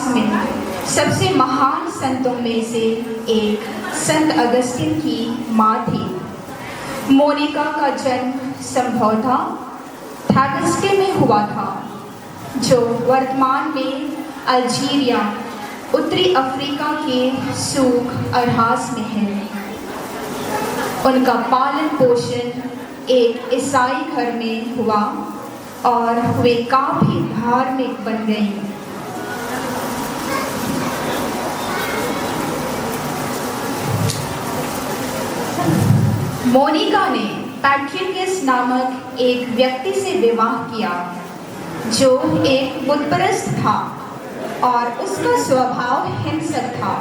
में सबसे महान संतों में से एक संत अगस्तिन की माँ थी। मोनिका का जन्म संभवतः थैगस्टे में हुआ था, जो वर्तमान में अल्जीरिया, उत्तरी अफ्रीका के सूख अरहास में है। उनका पालन पोषण एक ईसाई घर में हुआ और वे काफी धार्मिक बन गईं। मोनिका ने पैट्रिकियस नामक एक व्यक्ति से विवाह किया, जो एक बुतपरस्त था और उसका स्वभाव हिंसक था।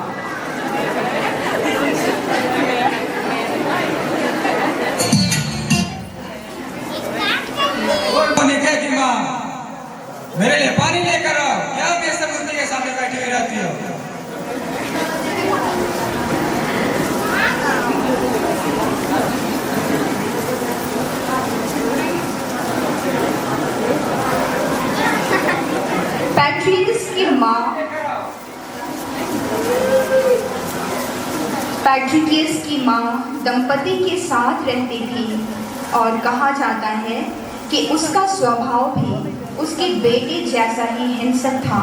मोनिका की माँ, मेरे लिए पानी लेकर आओ। क्या बेसबूती के सामने बैठी हुई रहती हो? पैट्रिकियस की माँ दंपति के साथ रहती थी और कहा जाता है कि उसका स्वभाव भी उसके बेटे जैसा ही हिंसक था।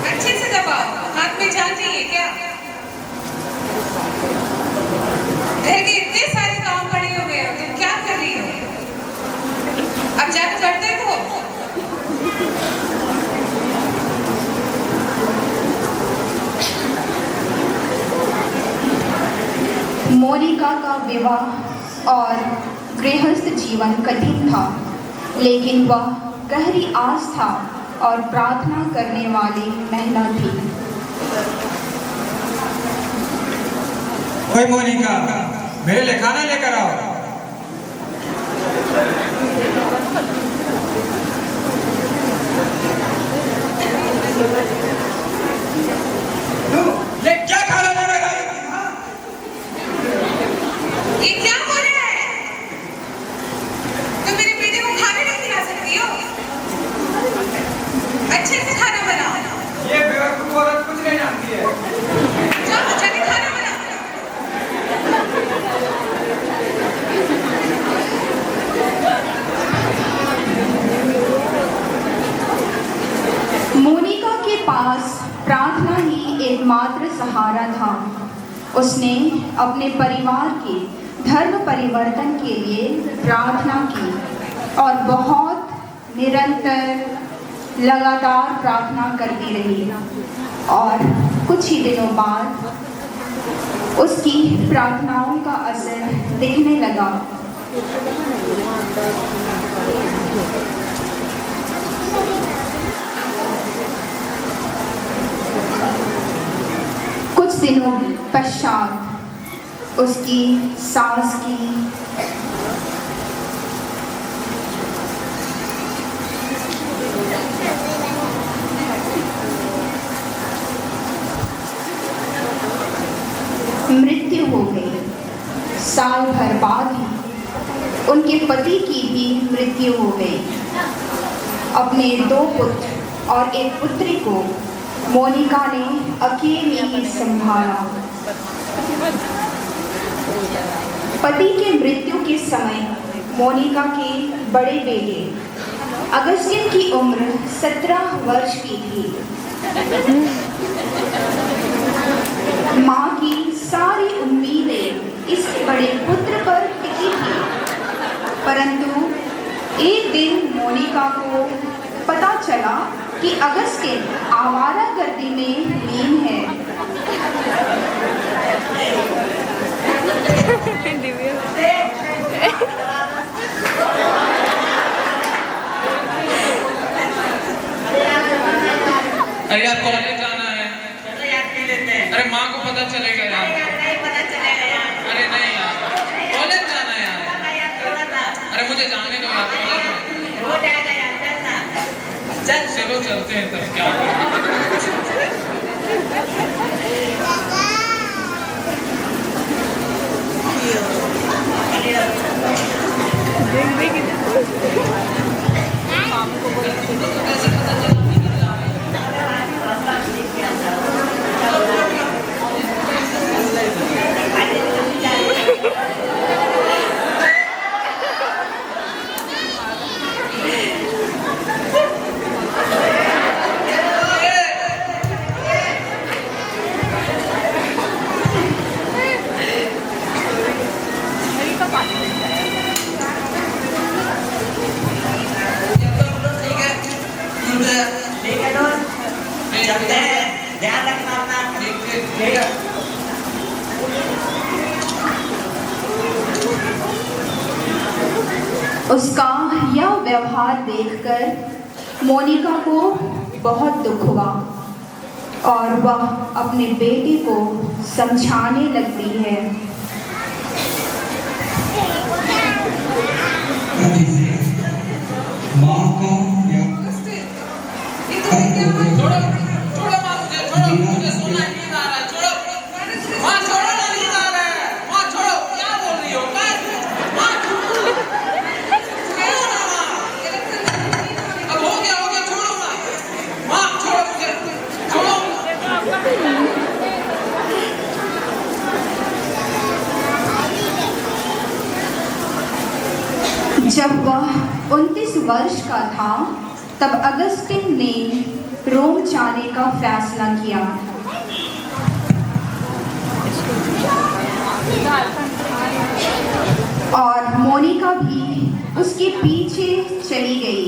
अच्छे से दबाओ, हाथ में जान चाहिए क्या? घर के इतने सारे काम पड़े हुए हैं, तुम क्या कर रही हो? अब जाकर करते हो। मोनिका का विवाह और गृहस्थ जीवन कठिन था, लेकिन वह गहरी आस्था और प्रार्थना करने वाली महिला थी। ओए मोनिका, मेरे लिए खाना लेकर आओ। ये क्या खाना बना रहा है? ये क्या हो रहा है? तुम मेरे बेटे को खाने नहीं खिला सकती हो? अच्छे से खाना बनाओ। ये बेवकूफ औरत कुछ नहीं जानती है। जाओ जाके खाना बनाओ। मोनिका के पास प्रार्थना ही एकमात्र सहारा था। उसने अपने परिवार के धर्म परिवर्तन के लिए प्रार्थना की और बहुत निरंतर लगातार प्रार्थना करती रही और कुछ ही दिनों बाद उसकी प्रार्थनाओं का असर दिखने लगा। कुछ दिनों पश्चात उसकी सास की मृत्यु हो गई। साल भर बाद ही उनके पति की भी मृत्यु हो गई। अपने 2 पुत्र और एक पुत्री को मोनिका ने अकेली ही संभाला। पति के मृत्यु के समय मोनिका के बड़े बेटे अगस्तिन की उम्र 17 वर्ष की थी। माँ की सारी उम्मीदें इस बड़े पुत्र पर टिकी थी, परंतु एक दिन मोनिका को पता चला कि अगस्तिन आवारागर्दी में लीन है। अरे यार कॉलेज जाना है। अरे माँ को पता चलेगा यार। नहीं पता चलेगा यार। अरे नहीं यार, कॉलेज जाना है यार। अरे मुझे जाने दो यार, कॉलेज हो जाएगा यार, चलना। चलो चलते हैं तब क्या। अरे उसका यह व्यवहार देखकर मोनिका को बहुत दुख हुआ और वह अपने बेटे को समझाने लगती है। माँ का या ये तुम्हें क्या हुआ? छोड़ो छोड़ो माँ मुझे सोना नींद आ रहा है छोड़ो माँ छोड़ो ना नींद आ रहा है माँ छोड़ो क्या बोल रही हो माँ छोड़ो ना माँ अब हो गया छोड़ो माँ छोड़ो मुझे छोड़ो जब वह 29 वर्ष का था तब अगस्टिन ने रोम जाने का फैसला किया। और मोनिका भी उसके पीछे चली गई।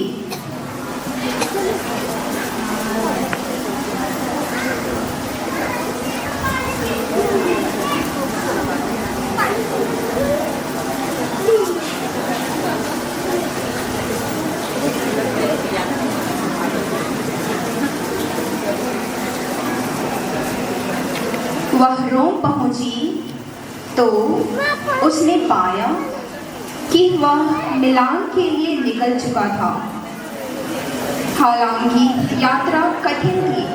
वह रोम पहुंची तो उसने पाया कि वह मिलान के लिए निकल चुका था। हालांकि यात्रा कठिन थी,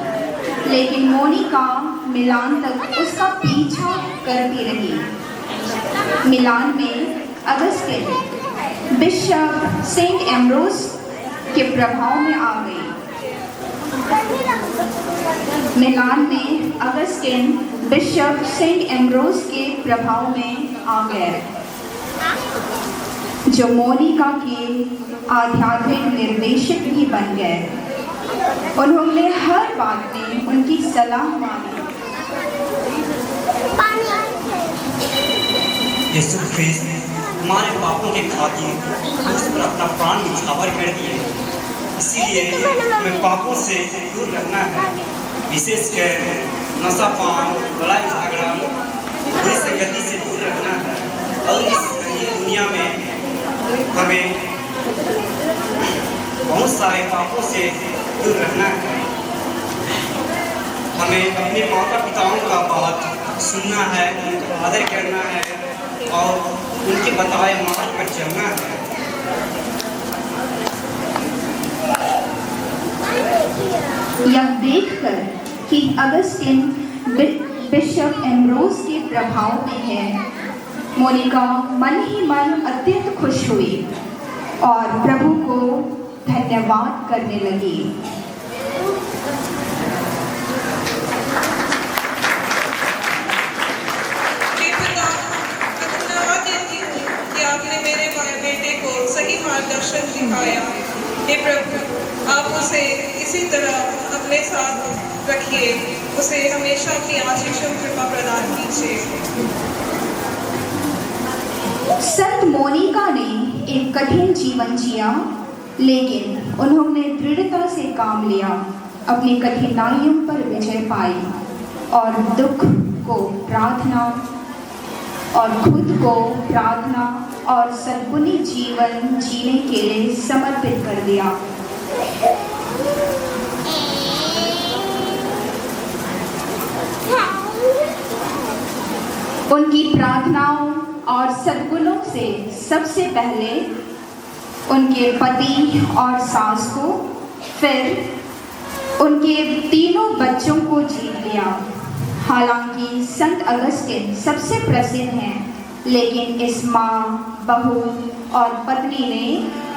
लेकिन मोनिका मिलान तक उसका पीछा करती रही। मिलान में अगस्टिन बिशप सेंट एम्ब्रोस के प्रभाव में आ गई। मिलान में अगस्टिन बिशप सेंट एम्ब्रोस के प्रभाव में आ गए, जो मोनिका के आध्यात्मिक निर्देशक भी बन गए। उन्होंने हर बात में उनकी सलाह मांगी। यीशु ख्रिस्त हमारे पापों के खातिर उस पर अपना प्राण न्यौछावर कर दिए। इसीलिए हमें पापों से दूर रहना है, विशेषकर नशा पान, लड़ाई झगड़ा, बुरी संगति से दूर रहना है। और इस दुनिया में हमें बहुत सारे पापों से दूर रहना है। हमें अपने माता पिताओं का बात सुनना है, उनका आदर करना है और उनके बताए मार्ग पर चलना है। यह देखकर कि अगस्टिन बिशप एम्ब्रोस के प्रभाव में है, मोनिका मन ही मन अत्यंत खुश हुई और प्रभु को धन्यवाद करने लगी। आपने मेरे बेटे को सही मार्गदर्शन दिखाया। हे प्रभु, आप उसे इसी तरह अपने साथ रखिए, उसे हमेशा अपनी आशीष और कृपा प्रदान कीजिए। संत मोनिका ने एक कठिन जीवन जिया, लेकिन उन्होंने दृढ़ता से काम लिया, अपनी कठिनाइयों पर विजय पाई और दुख को प्रार्थना और खुद को प्रार्थना और सद्गुणी जीवन जीने के लिए समर्पित कर दिया। उनकी प्रार्थनाओं और सद्गुणों से सबसे पहले उनके पति और सास को, फिर उनके तीनों बच्चों को जीत लिया। हालांकि संत अगस्टिन सबसे प्रसिद्ध हैं, लेकिन इस माँ, बहू और पत्नी ने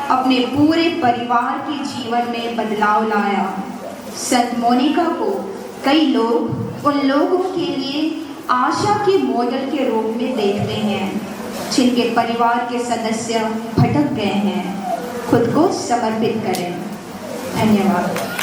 अपने पूरे परिवार के जीवन में बदलाव लाया। संत मोनिका को कई लोग उन लोगों के लिए आशा के मॉडल के रूप में देखते हैं जिनके परिवार के सदस्य भटक गए हैं। खुद को समर्पित करें। धन्यवाद।